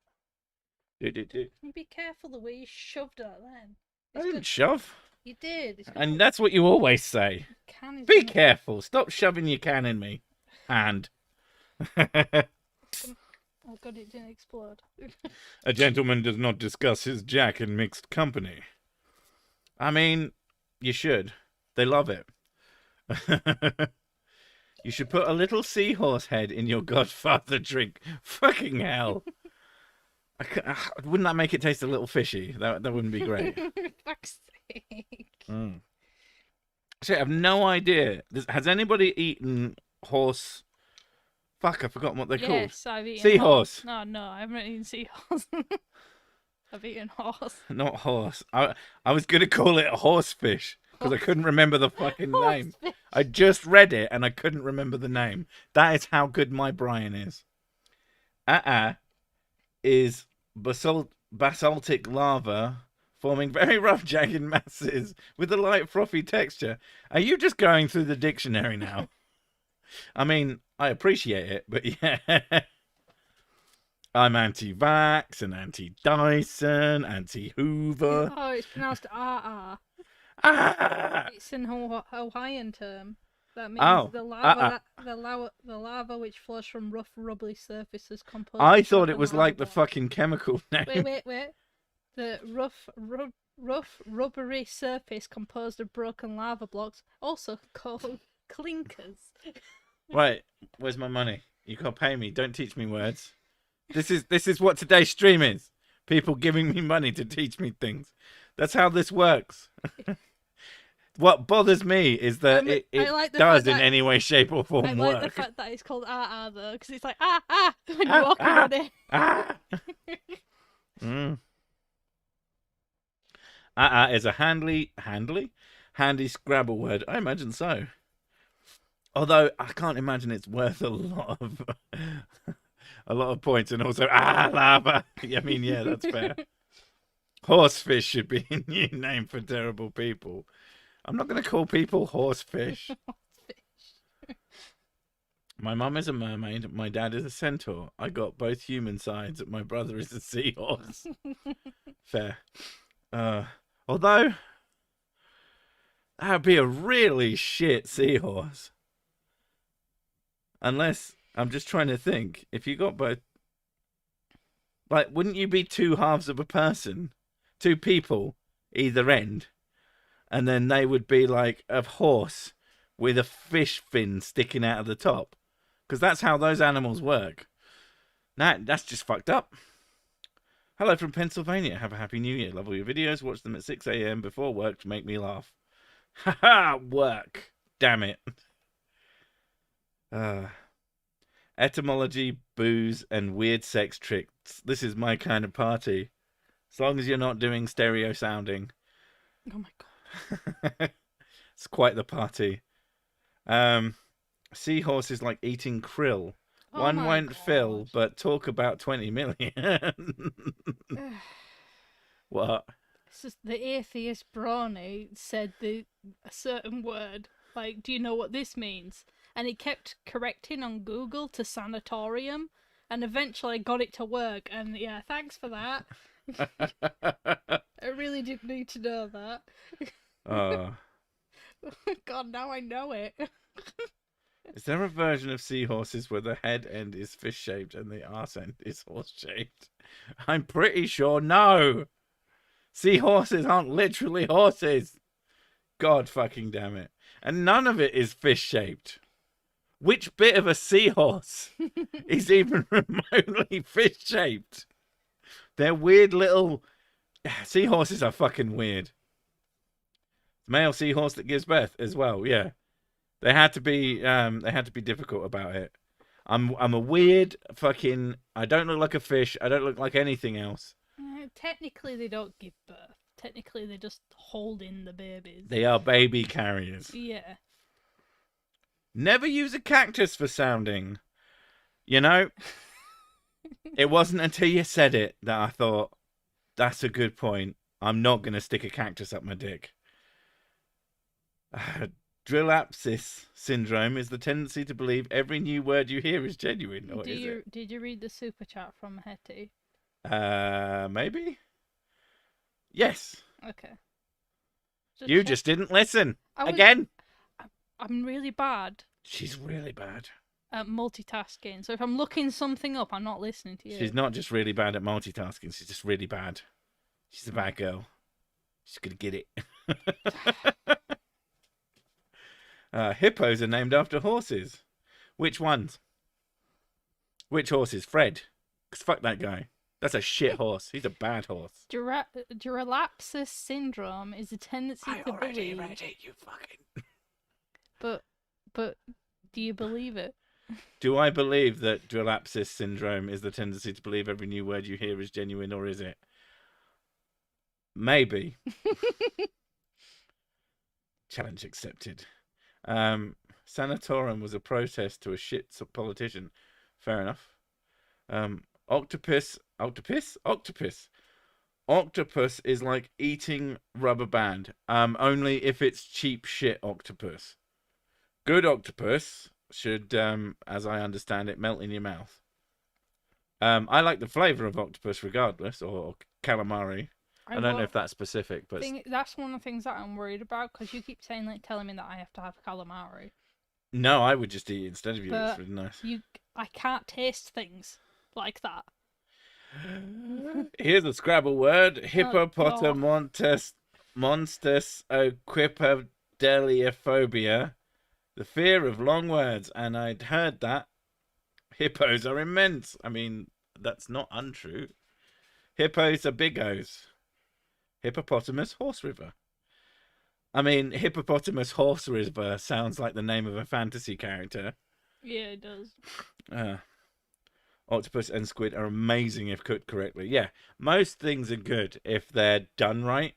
Do. You be careful the way you shoved that then. I didn't shove. You did. And that's what you always say. Can Be careful. Stop shoving your can in me. And. Oh god, it didn't explode. A gentleman does not discuss his jack in mixed company. I mean, you should. They love it. You should put a little seahorse head in your Godfather drink. Fucking hell. Wouldn't that make it taste a little fishy? That wouldn't be great. Fuck's sake. So I have no idea. Has anybody eaten horse? Fuck, I've forgotten what they're called. Yes, I've eaten seahorse. No, I haven't eaten seahorse. I've eaten horse. Not horse. I was going to call it a horsefish because I couldn't remember the fucking name. I just read it and I couldn't remember the name. That is how good my Brian is. Is basaltic lava forming very rough jagged masses with a light frothy texture. Are you just going through the dictionary now? I mean, I appreciate it, but yeah. I'm anti-vax and anti-Dyson, anti-Hoover. Oh, it's pronounced ah. It's an Hawaiian term. That means the lava which flows from rough, rubbly surfaces composed. I thought it was like the fucking chemical name. Wait. The rough, rubbery surface composed of broken lava blocks, also called clinkers. Right, where's my money? You can't pay me. Don't teach me words. This is what today's stream is. People giving me money to teach me things. That's how this works. What bothers me is that it does in any way, shape, or form work. I like the fact that it's called though, because it's like when you walk around it. Is a handy Scrabble word. I imagine so. Although I can't imagine it's worth a lot of points, and also lava. I mean, yeah, that's fair. Horsefish should be a new name for terrible people. I'm not going to call people horsefish. My mum is a mermaid. My dad is a centaur. I got both human sides. My brother is a seahorse. Fair. Although that would be a really shit seahorse. Unless, I'm just trying to think, if you got both, like, wouldn't you be two halves of a person? Two people, either end, and then they would be like a horse with a fish fin sticking out of the top. Because that's how those animals work. That's just fucked up. Hello from Pennsylvania. Have a happy new year. Love all your videos. Watch them at 6 a.m. before work to make me laugh. Haha, work. Damn it. Etymology, booze, and weird sex tricks. This is my kind of party. As long as you're not doing stereo sounding. Oh my god. It's quite the party. Seahorse is like eating krill. One won't fill, but talk about 20 million. What? It's just the atheist Brawny said a certain word. Like, do you know what this means? And he kept correcting on Google to sanatorium, and eventually I got it to work. And yeah, thanks for that. I really didn't need to know that. God, now I know it. Is there a version of seahorses where the head end is fish-shaped and the arse end is horse-shaped? I'm pretty sure no. Seahorses aren't literally horses. God fucking damn it. And none of it is fish-shaped. Which bit of a seahorse is even remotely fish-shaped? They're weird little... Seahorses are fucking weird. Male seahorse that gives birth as well, yeah. They had to be difficult about it. I'm a weird fucking... I don't look like a fish. I don't look like anything else. Technically, they don't give birth. Technically, they just hold in the babies. They are baby carriers. Yeah. Never use a cactus for sounding. You know, it wasn't until you said it that I thought, that's a good point. I'm not going to stick a cactus up my dick. Drillapsis syndrome is the tendency to believe every new word you hear is genuine. Or Did you read the super chat from Hetty? Maybe? Yes. Okay. You just didn't listen. I'm really bad. She's really bad at multitasking. So if I'm looking something up, I'm not listening to you. She's not just really bad at multitasking. She's just really bad. She's a bad girl. She's going to get it. Hippos are named after horses. Which ones? Which horses? Fred. Because fuck that guy. That's a shit horse. He's a bad horse. Duralapsis syndrome is a tendency to believe. I already read it, you fucking... But do you believe it? Do I believe that Drillapsis syndrome is the tendency to believe every new word you hear is genuine, or is it? Maybe. Challenge accepted. Sanatorum was a protest to a shit politician. Fair enough. Octopus is like eating rubber band. Only if it's cheap shit octopus. Good octopus should, as I understand it, melt in your mouth. I like the flavour of octopus regardless, or calamari. I don't know if that's specific, but that's one of the things that I'm worried about, because you keep saying, like, telling me that I have to have calamari. No, I would just eat it instead of you. It's really nice. I can't taste things like that. Here's a Scrabble word: hippopotamontes monstus oquipedaliophobia. The fear of long words, and I'd heard that. Hippos are immense. I mean, that's not untrue. Hippos are bigos. Hippopotamus horse river. I mean, Hippopotamus horse river sounds like the name of a fantasy character. Yeah, it does. Octopus and squid are amazing if cooked correctly. Yeah, most things are good if they're done right.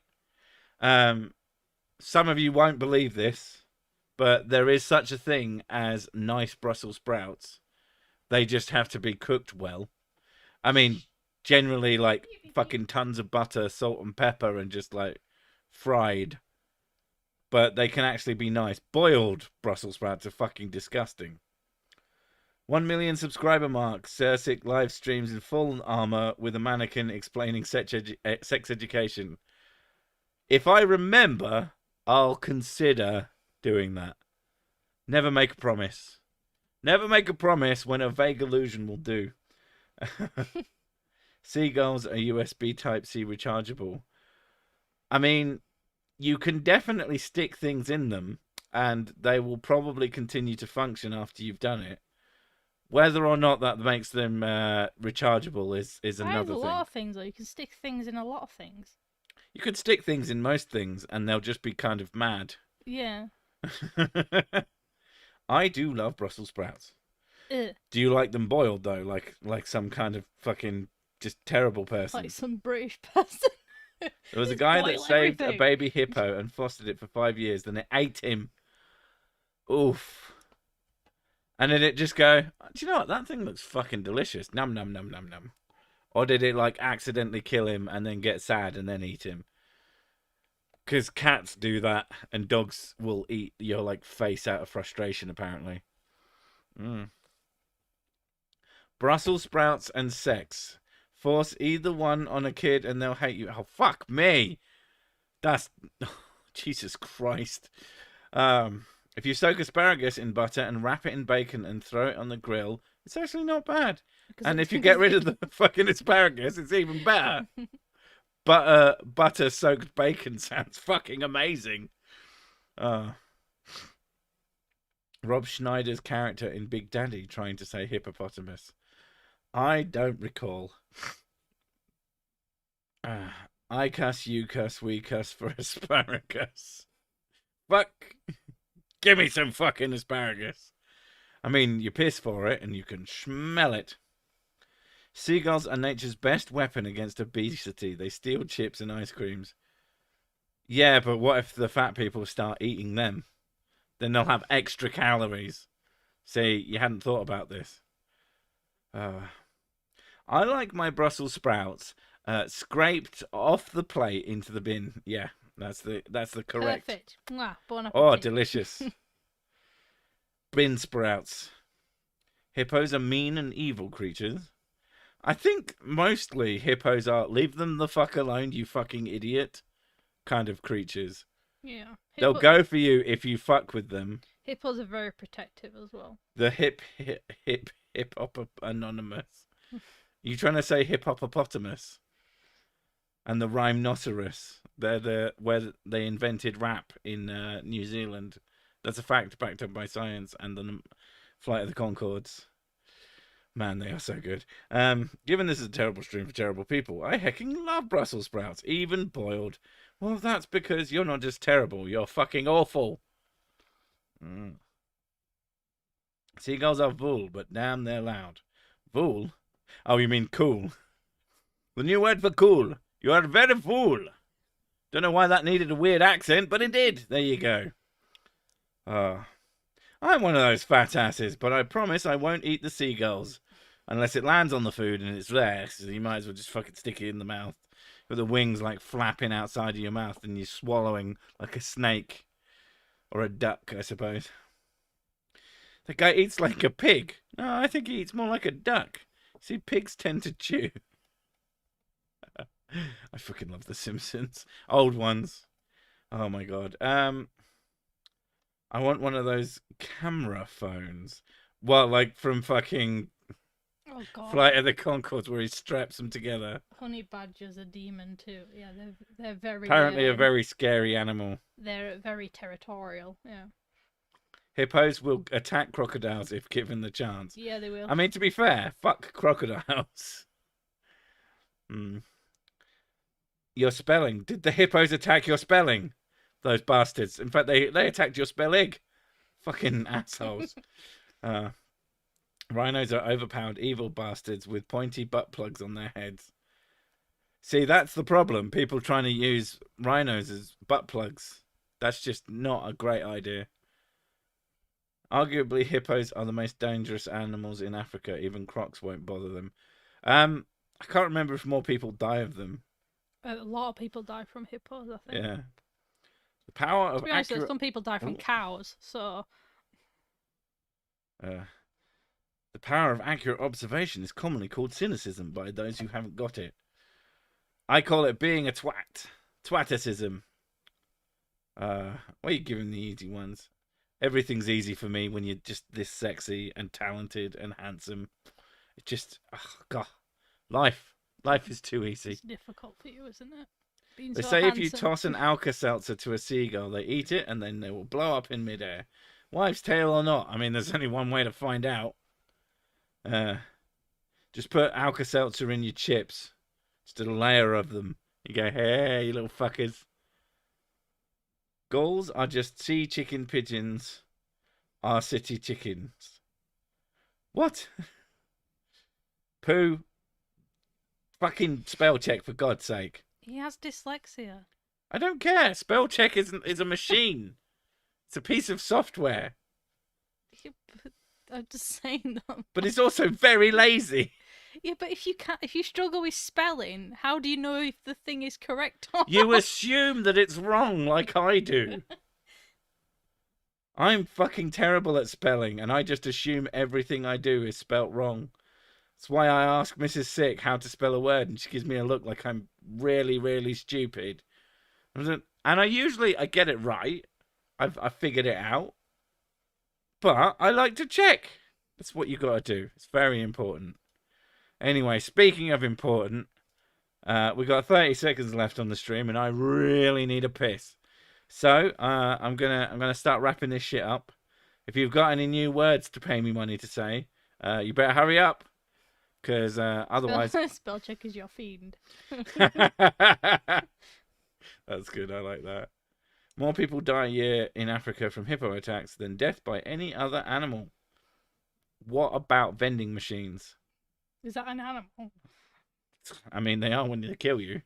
Some of you won't believe this, but there is such a thing as nice Brussels sprouts. They just have to be cooked well. I mean, generally, like, fucking tons of butter, salt and pepper, and just, like, fried. But they can actually be nice. Boiled Brussels sprouts are fucking disgusting. 1 million subscriber mark. SIC live streams in full armor with a mannequin explaining sex education. If I remember, I'll consider doing that. Never make a promise. Never make a promise when a vague illusion will do. Seagulls are USB Type-C rechargeable. I mean, you can definitely stick things in them, and they will probably continue to function after you've done it. Whether or not that makes them rechargeable is another thing. There's a lot of things, though. You can stick things in a lot of things. You could stick things in most things, and they'll just be kind of mad. Yeah. I do love Brussels sprouts. Do you like them boiled, though? Like some kind of fucking just terrible person? Like some British person. There was a guy that saved a baby hippo and fostered it for 5 years, then it ate him. Oof. And did it just go, do you know what? That thing looks fucking delicious. Num, num, num, num, num. Or did it, like, accidentally kill him and then get sad and then eat him? Because cats do that, and dogs will eat your, like, face out of frustration, apparently. Brussels sprouts and sex. Force either one on a kid and they'll hate you. Oh, fuck me. That's... Oh, Jesus Christ. If you soak asparagus in butter and wrap it in bacon and throw it on the grill, it's actually not bad. And if you get rid of the fucking asparagus, it's even better. Butter soaked bacon sounds fucking amazing. Rob Schneider's character in Big Daddy trying to say hippopotamus. I don't recall. I cuss, you cuss, we cuss for asparagus. Fuck. Give me some fucking asparagus. I mean, you piss for it and you can smell it. Seagulls are nature's best weapon against obesity. They steal chips and ice creams. Yeah, but what if the fat people start eating them? Then they'll have extra calories. See, you hadn't thought about this. Uh, I like my Brussels sprouts scraped off the plate into the bin. Yeah, that's the correct. Perfect. Mwah, bon Oh, appetit. delicious. Bin sprouts. Hippos are mean and evil creatures. I think mostly hippos are leave them the fuck alone, you fucking idiot kind of creatures. Yeah. They'll go for you if you fuck with them. Hippos are very protective as well. The hip hop anonymous. You trying to say hippopotamus? And the rhinoceros. They're where they invented rap in New Zealand. That's a fact backed up by science and the Flight of the Conchords. Man, they are so good. Given this is a terrible stream for terrible people, I hecking love Brussels sprouts, even boiled. Well, that's because you're not just terrible, you're fucking awful. Seagulls are wool, but damn, they're loud. Wool? Oh, you mean cool. The new word for cool. You are very fool. Don't know why that needed a weird accent, but it did. There you go. I'm one of those fat asses, but I promise I won't eat the seagulls. Unless it lands on the food and it's there, so you might as well just fucking stick it in the mouth. With the wings like flapping outside of your mouth and you're swallowing like a snake. Or a duck, I suppose. The guy eats like a pig. No, I think he eats more like a duck. See, pigs tend to chew. I fucking love The Simpsons. Old ones. Oh my god. I want one of those camera phones. Well, like from fucking Flight of the Conchords where he straps them together. Honey badger's a demon too. Yeah, they're very... Apparently a very scary animal. They're very territorial, yeah. Hippos will attack crocodiles if given the chance. Yeah, they will. I mean, to be fair, fuck crocodiles. Your spelling. Did the hippos attack your spelling? Those bastards. In fact, they attacked your spelling. Fucking assholes. Rhinos are overpowered evil bastards with pointy butt plugs on their heads. See, that's the problem. People trying to use rhinos as butt plugs. That's just not a great idea. Arguably, hippos are the most dangerous animals in Africa. Even crocs won't bother them. I can't remember if more people die of them. A lot of people die from hippos, I think. Yeah. The power of to be honest, some people die from cows, so... The power of accurate observation is commonly called cynicism by those who haven't got it. I call it being a twat. Twaticism. Why are you giving the easy ones? Everything's easy for me when you're just this sexy and talented and handsome. It's just, oh God. Life is too easy. It's difficult for you, isn't it? They say if you toss an Alka-Seltzer to a seagull, they eat it and then they will blow up in midair. Wives' tale or not, I mean, there's only one way to find out. Just put Alka-Seltzer in your chips. Just a layer of them. You go, hey, you little fuckers. Gulls are just sea chicken pigeons. Are city chickens. What? Pooh. Fucking spell check, for God's sake. He has dyslexia. I don't care. Spell check is a machine. It's a piece of software. Yeah, I'm just saying that. But it's also very lazy. Yeah, but if you struggle with spelling, how do you know if the thing is correct or You not? assume that it's wrong, like I do. I'm fucking terrible at spelling, and I just assume everything I do is spelt wrong. That's why I ask Mrs. SIC how to spell a word, and she gives me a look like I'm really, really stupid. And I get it right. I figured it out. But I like to check. That's what you got to do. It's very important. Anyway, speaking of important, we got 30 seconds left on the stream, and I really need a piss. So I'm gonna start wrapping this shit up. If you've got any new words to pay me money to say, you better hurry up, because otherwise. Spell check is your fiend. That's good. I like that. More people die a year in Africa from hippo attacks than death by any other animal. What about vending machines? Is that an animal? I mean, they are when they kill you.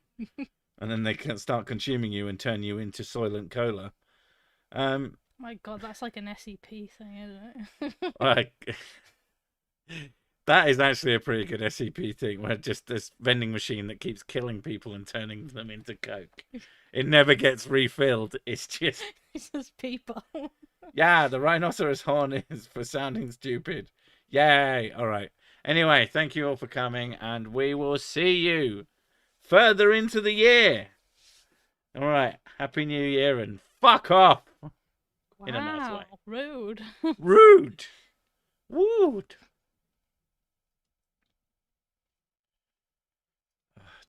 And then they can start consuming you and turn you into Soylent Cola. My God, that's like an SEP thing, isn't it? Like, That is actually a pretty good SCP thing, where just this vending machine that keeps killing people and turning them into Coke. It never gets refilled. It's just... It's just people. Yeah, the rhinoceros horn is for sounding stupid. Yay! All right. Anyway, thank you all for coming, and we will see you further into the year. All right. Happy New Year, and fuck off. Wow, In a nice way. rude. Rude. Wood.